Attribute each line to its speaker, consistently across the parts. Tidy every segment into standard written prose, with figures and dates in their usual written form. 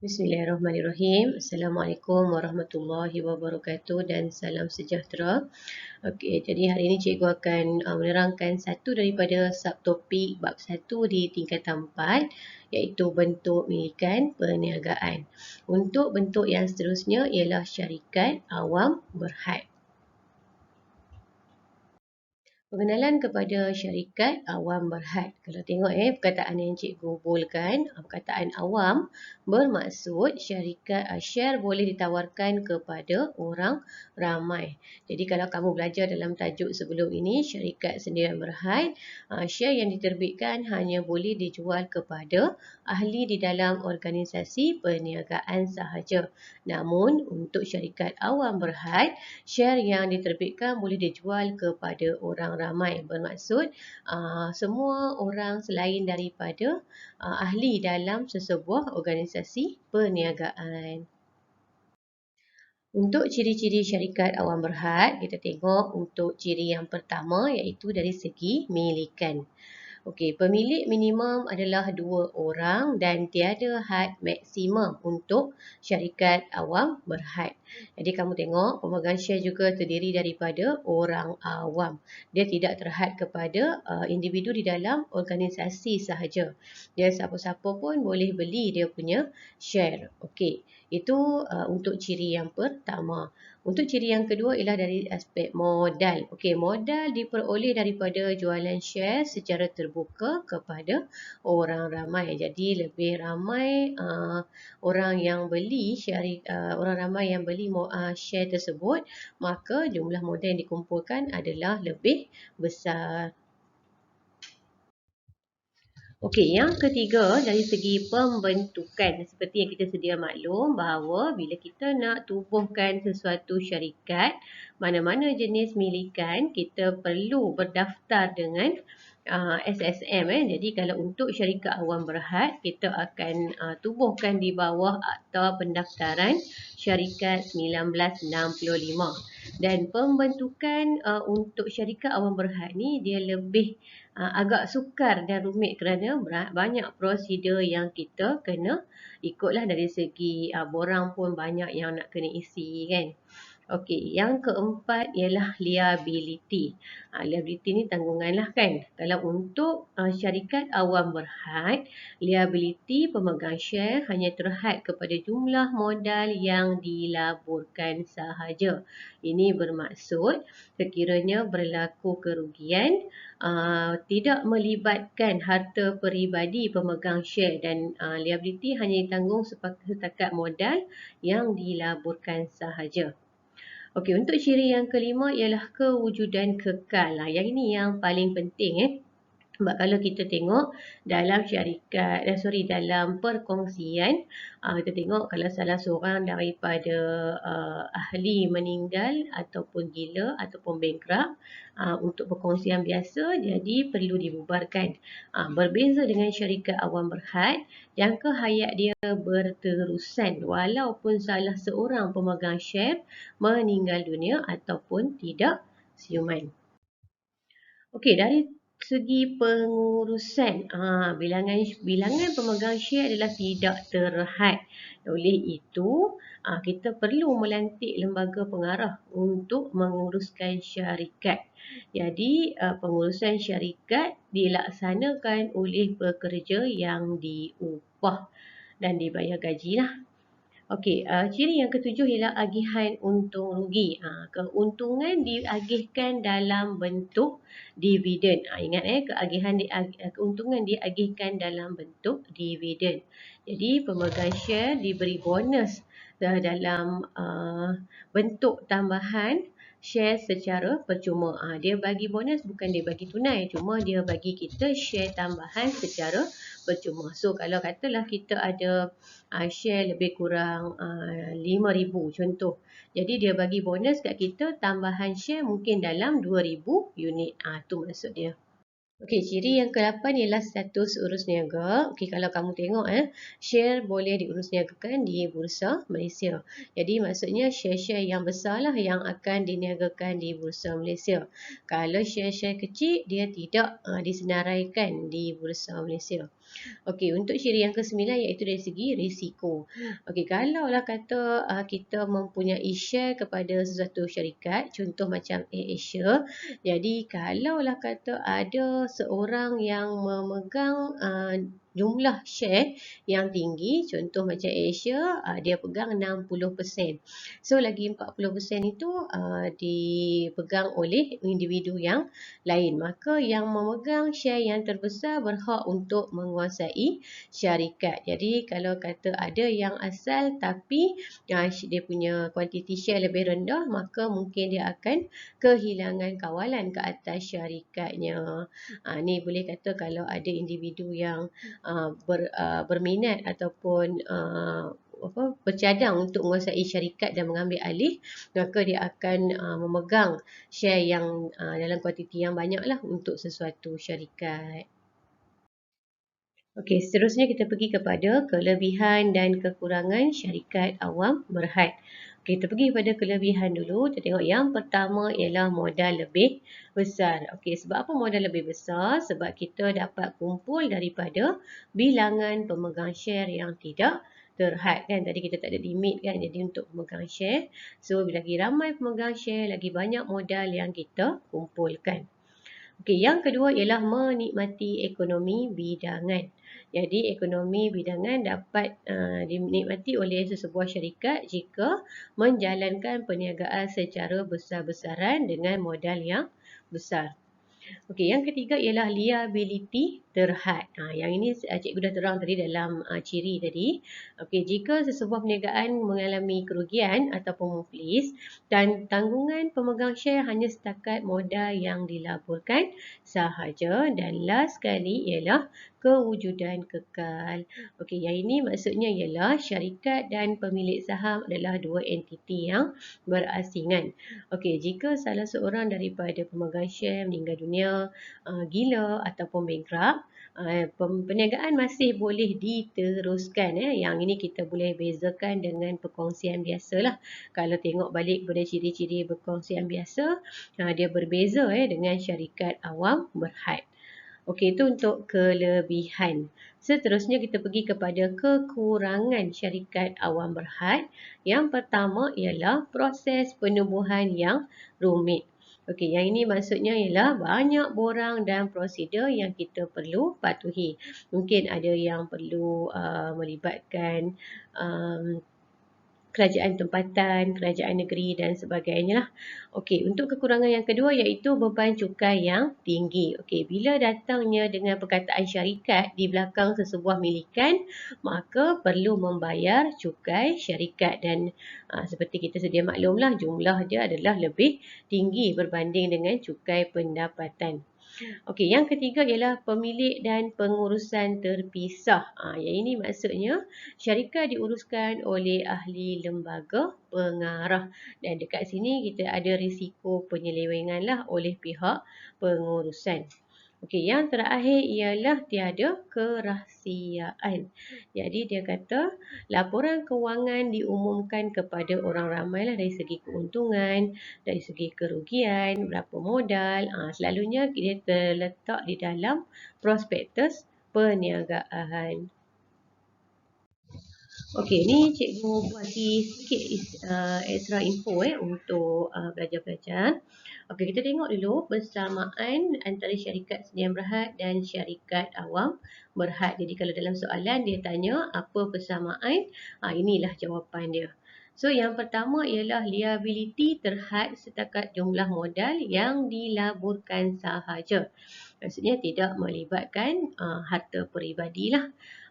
Speaker 1: Bismillahirrahmanirrahim. Assalamualaikum warahmatullahi wabarakatuh dan salam sejahtera. Okey, jadi hari ini cikgu akan menerangkan satu daripada subtopik bab 1 di tingkatan 4 iaitu bentuk milikan perniagaan. Untuk bentuk yang seterusnya ialah syarikat awam berhad. Pengenalan kepada syarikat awam berhad. Kalau tengok perkataan yang cikgu bolkan, perkataan awam bermaksud share boleh ditawarkan kepada orang ramai. Jadi kalau kamu belajar dalam tajuk sebelum ini, syarikat sendirian berhad, share yang diterbitkan hanya boleh dijual kepada ahli di dalam organisasi perniagaan sahaja. Namun untuk syarikat awam berhad, share yang diterbitkan boleh dijual kepada orang ramai, bermaksud semua orang selain daripada ahli dalam sesebuah organisasi perniagaan. Untuk ciri-ciri syarikat awam berhad, kita tengok untuk ciri yang pertama iaitu dari segi milikan. Okey, pemilik minimum adalah 2 orang dan tiada had maksimum untuk syarikat awam berhad. Jadi kamu tengok pemegang share juga terdiri daripada orang awam. Dia tidak terhad kepada individu di dalam organisasi sahaja. Dia siapa-siapa pun boleh beli dia punya share. Okey, itu untuk ciri yang pertama. Untuk ciri yang kedua ialah dari aspek modal. Okey, modal diperoleh daripada jualan share secara terbuka kepada orang ramai. Jadi lebih ramai orang yang beli orang ramai yang beli share tersebut, maka jumlah modal yang dikumpulkan adalah lebih besar. Okey, yang ketiga dari segi pembentukan. Seperti yang kita sedia maklum bahawa bila kita nak tubuhkan sesuatu syarikat, mana-mana jenis milikan, kita perlu berdaftar dengan SSM. Jadi kalau untuk syarikat awam berhad, kita akan tubuhkan di bawah Akta Pendaftaran Syarikat 1965. Dan pembentukan untuk syarikat awam berhad ni dia lebih agak sukar dan rumit kerana banyak prosedur yang kita kena ikutlah, dari segi borang pun banyak yang nak kena isi kan. Okey, yang keempat ialah liability. Liability ni tanggungan lah kan. Kalau untuk syarikat awam berhad, liability pemegang share hanya terhad kepada jumlah modal yang dilaburkan sahaja. Ini bermaksud sekiranya berlaku kerugian, tidak melibatkan harta peribadi pemegang share dan liability hanya ditanggung setakat modal yang dilaburkan sahaja. Okey, untuk ciri yang kelima ialah kewujudan kekal. Yang ini yang paling penting Sebab kalau kita tengok dalam dalam perkongsian, kita tengok kalau salah seorang daripada ahli meninggal ataupun gila ataupun bankrupt, untuk perkongsian biasa, jadi perlu dibubarkan. Berbeza dengan syarikat awam berhad, jangka hayat dia berterusan walaupun salah seorang pemegang share meninggal dunia ataupun tidak siuman. Okey, dari segi pengurusan, bilangan pemegang share adalah tidak terhad. Oleh itu, kita perlu melantik lembaga pengarah untuk menguruskan syarikat. Jadi, pengurusan syarikat dilaksanakan oleh pekerja yang diupah dan dibayar gaji lah. Okey, ciri yang ketujuh ialah agihan untung rugi. Keuntungan diagihkan dalam bentuk dividen. Ingat keuntungan diagihkan dalam bentuk dividen. Jadi pemegang share diberi bonus dalam bentuk tambahan share secara percuma. Dia bagi bonus bukan dia bagi tunai, cuma dia bagi kita share tambahan secara percuma. So kalau katalah kita ada share lebih kurang 5,000 contoh. Jadi dia bagi bonus kat kita tambahan share mungkin dalam 2,000 unit. Tu maksud dia. Okey, ciri yang ke-8 ialah status urus niaga. Okey, kalau kamu tengok share boleh diurus niagakan di Bursa Malaysia. Jadi maksudnya share-share yang besar lah yang akan diniagakan di Bursa Malaysia. Kalau share-share kecil, dia tidak disenaraikan di Bursa Malaysia. Okey, untuk ciri yang ke-9 iaitu dari segi risiko. Okey, kalaulah kata kita mempunyai share kepada sesuatu syarikat, contoh macam AirAsia, jadi kalaulah kata ada seorang yang memegang jumlah share yang tinggi, contoh macam AirAsia, dia pegang 60%. So, lagi 40% itu dipegang oleh individu yang lain. Maka yang memegang share yang terbesar berhak untuk menguasai syarikat. Jadi kalau kata ada yang asal tapi dia punya kuantiti share lebih rendah, maka mungkin dia akan kehilangan kawalan ke atas syarikatnya. Ni boleh kata kalau ada individu yang berminat ataupun bercadang untuk menguasai syarikat dan mengambil alih, maka dia akan memegang share yang dalam kuantiti yang banyak lah untuk sesuatu syarikat. Okey, seterusnya kita pergi kepada kelebihan dan kekurangan syarikat awam berhad. Okey, kita pergi pada kelebihan dulu. Kita tengok yang pertama ialah modal lebih besar. Okey, sebab apa modal lebih besar? Sebab kita dapat kumpul daripada bilangan pemegang share yang tidak terhad kan. Tadi kita tak ada limit kan. Jadi untuk pemegang share, so lagi ramai pemegang share, lagi banyak modal yang kita kumpulkan. Okey, yang kedua ialah menikmati ekonomi bidangan. Jadi ekonomi bidangan dapat dinikmati oleh sesebuah syarikat jika menjalankan perniagaan secara besar-besaran dengan modal yang besar. Okey, yang ketiga ialah liability terhad. Yang ini cikgu dah terang tadi dalam ciri tadi. Okey, jika sesebuah perniagaan mengalami kerugian ataupun muflis dan tanggungan pemegang share hanya setakat modal yang dilaburkan sahaja, dan last sekali ialah kewujudan kekal. Okey, yang ini maksudnya ialah syarikat dan pemilik saham adalah dua entiti yang berasingan. Okey, jika salah seorang daripada pemegang share meninggal dunia, gila ataupun bankrupt, perniagaan masih boleh diteruskan. Yang ini kita boleh bezakan dengan perkongsian biasalah. Kalau tengok balik pada ciri-ciri perkongsian biasa, dia berbeza dengan syarikat awam berhad. Okey, itu untuk kelebihan. Seterusnya kita pergi kepada kekurangan syarikat awam berhad. Yang pertama ialah proses penubuhan yang rumit. Okey, yang ini maksudnya ialah banyak borang dan prosedur yang kita perlu patuhi. Mungkin ada yang perlu melibatkan kerajaan tempatan, kerajaan negeri dan sebagainya lah. Okey, untuk kekurangan yang kedua iaitu beban cukai yang tinggi. Okey, bila datangnya dengan perkataan syarikat di belakang sesebuah milikan, maka perlu membayar cukai syarikat dan seperti kita sedia maklumlah, jumlah dia adalah lebih tinggi berbanding dengan cukai pendapatan. Okey, yang ketiga ialah pemilik dan pengurusan terpisah. Yang ini maksudnya syarikat diuruskan oleh ahli lembaga pengarah. Dan dekat sini kita ada risiko penyelewengan lah oleh pihak pengurusan. Okey, yang terakhir ialah tiada kerahsiaan. Jadi dia kata laporan kewangan diumumkan kepada orang ramai lah dari segi keuntungan, dari segi kerugian, berapa modal. Selalunya dia terletak di dalam prospektus perniagaan. Okey, ni cikgu bagi sikit extra info untuk pelajar-pelajar. Okey, kita tengok dulu persamaan antara syarikat sdn berhad dan syarikat awam berhad. Jadi kalau dalam soalan dia tanya apa persamaan, inilah jawapan dia. So yang pertama ialah liability terhad setakat jumlah modal yang dilaburkan sahaja. Maksudnya tidak melibatkan harta peribadi lah.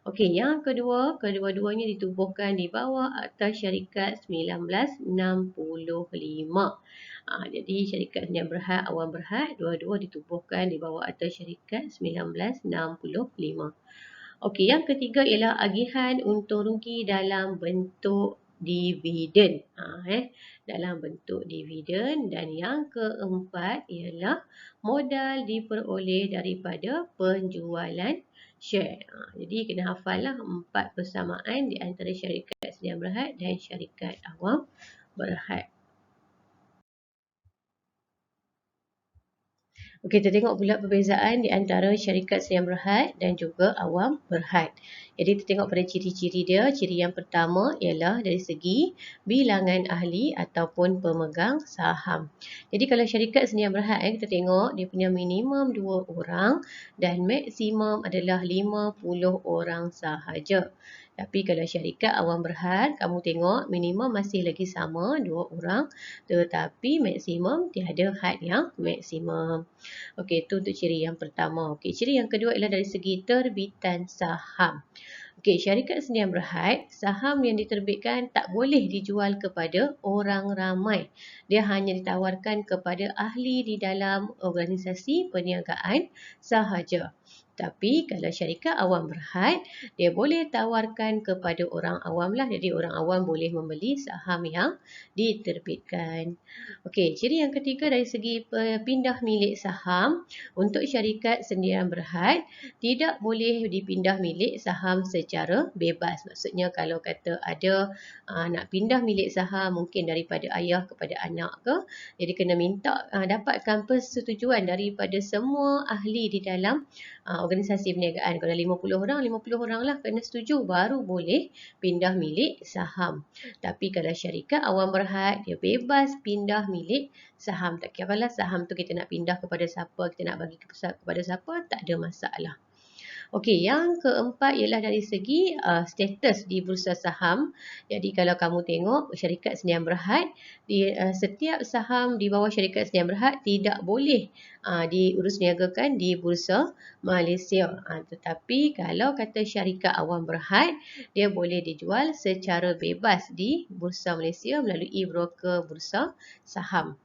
Speaker 1: Okey, yang kedua, kedua-duanya ditubuhkan di bawah Akta Syarikat 1965. Jadi syarikat sdn berhad, awam berhad, dua-dua ditubuhkan di bawah Akta Syarikat 1965. Okey, yang ketiga ialah agihan untung rugi dalam bentuk dividen. Dalam bentuk dividen. Dan yang keempat ialah modal diperoleh daripada penjualan share. Jadi kena hafal lah 4 persamaan di antara syarikat sdn berhad dan syarikat awam berhad. Okey, kita tengok pula perbezaan di antara syarikat sedia berhad dan juga awam berhad. Jadi kita tengok pada ciri-ciri dia. Ciri yang pertama ialah dari segi bilangan ahli ataupun pemegang saham. Jadi kalau syarikat sedia berhad, kita tengok dia punya minimum 2 orang dan maksimum adalah 50 orang sahaja. Tapi kalau syarikat awam berhad, kamu tengok minimum masih lagi sama 2 orang, tetapi maksimum tiada had yang maksimum. Okey, itu untuk ciri yang pertama. Okey, ciri yang kedua ialah dari segi terbitan saham. Okey, syarikat sendirian berhad, saham yang diterbitkan tak boleh dijual kepada orang ramai. Dia hanya ditawarkan kepada ahli di dalam organisasi perniagaan sahaja. Tapi kalau syarikat awam berhad, dia boleh tawarkan kepada orang awam lah. Jadi orang awam boleh membeli saham yang diterbitkan. Okey, ciri yang ketiga dari segi pindah milik saham. Untuk syarikat sendirian berhad, tidak boleh dipindah milik saham secara bebas. Maksudnya kalau kata ada nak pindah milik saham mungkin daripada ayah kepada anak ke, jadi kena minta dapatkan persetujuan daripada semua ahli di dalam organisasi perniagaan. Kalau 50 orang, 50 orang lah kena setuju baru boleh pindah milik saham. Tapi kalau syarikat awam berhad, dia bebas pindah milik saham. Tak kira lah saham tu kita nak pindah kepada siapa, kita nak bagi kepada siapa, tak ada masalah. Okey, yang keempat ialah dari segi status di bursa saham. Jadi kalau kamu tengok syarikat sendirian berhad, setiap saham di bawah syarikat sendirian berhad tidak boleh diurus niagakan di bursa Malaysia. Tetapi kalau kata syarikat awam berhad, dia boleh dijual secara bebas di bursa Malaysia melalui broker bursa saham.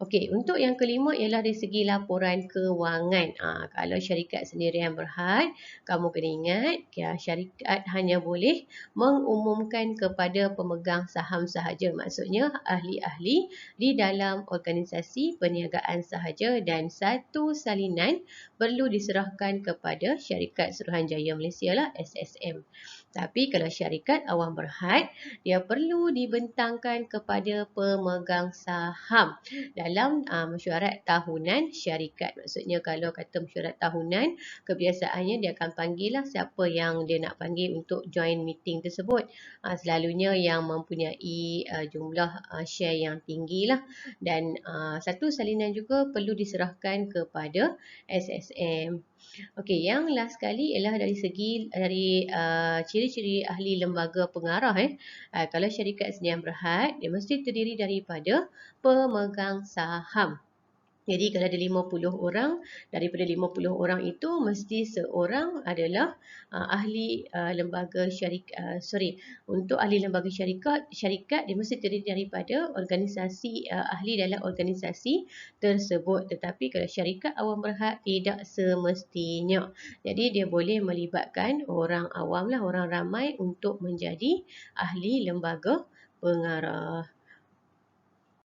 Speaker 1: Okey, untuk yang kelima ialah dari segi laporan kewangan. Kalau syarikat sendirian berhad, kamu kena ingat syarikat hanya boleh mengumumkan kepada pemegang saham sahaja. Maksudnya ahli-ahli di dalam organisasi perniagaan sahaja dan satu salinan perlu diserahkan kepada Syarikat Suruhanjaya Malaysia lah, SSM. Tapi kalau syarikat awam berhad, dia perlu dibentangkan kepada pemegang saham dalam mesyuarat tahunan syarikat. Maksudnya kalau kata mesyuarat tahunan, kebiasaannya dia akan panggil lah siapa yang dia nak panggil untuk join meeting tersebut. Selalunya yang mempunyai jumlah share yang tinggi lah. Dan satu salinan juga perlu diserahkan kepada SSM. Okey, yang last sekali ialah dari segi ciri-ciri ahli lembaga pengarah. Kalau syarikat sendirian berhad, dia mesti terdiri daripada pemegang saham. Jadi kalau ada 50 orang, daripada 50 orang itu mesti seorang adalah ahli lembaga syarikat. Untuk ahli lembaga syarikat dia mesti terdiri daripada organisasi ahli dalam organisasi tersebut. Tetapi kalau syarikat awam berhad tidak semestinya. Jadi dia boleh melibatkan orang awam lah, orang ramai untuk menjadi ahli lembaga pengarah.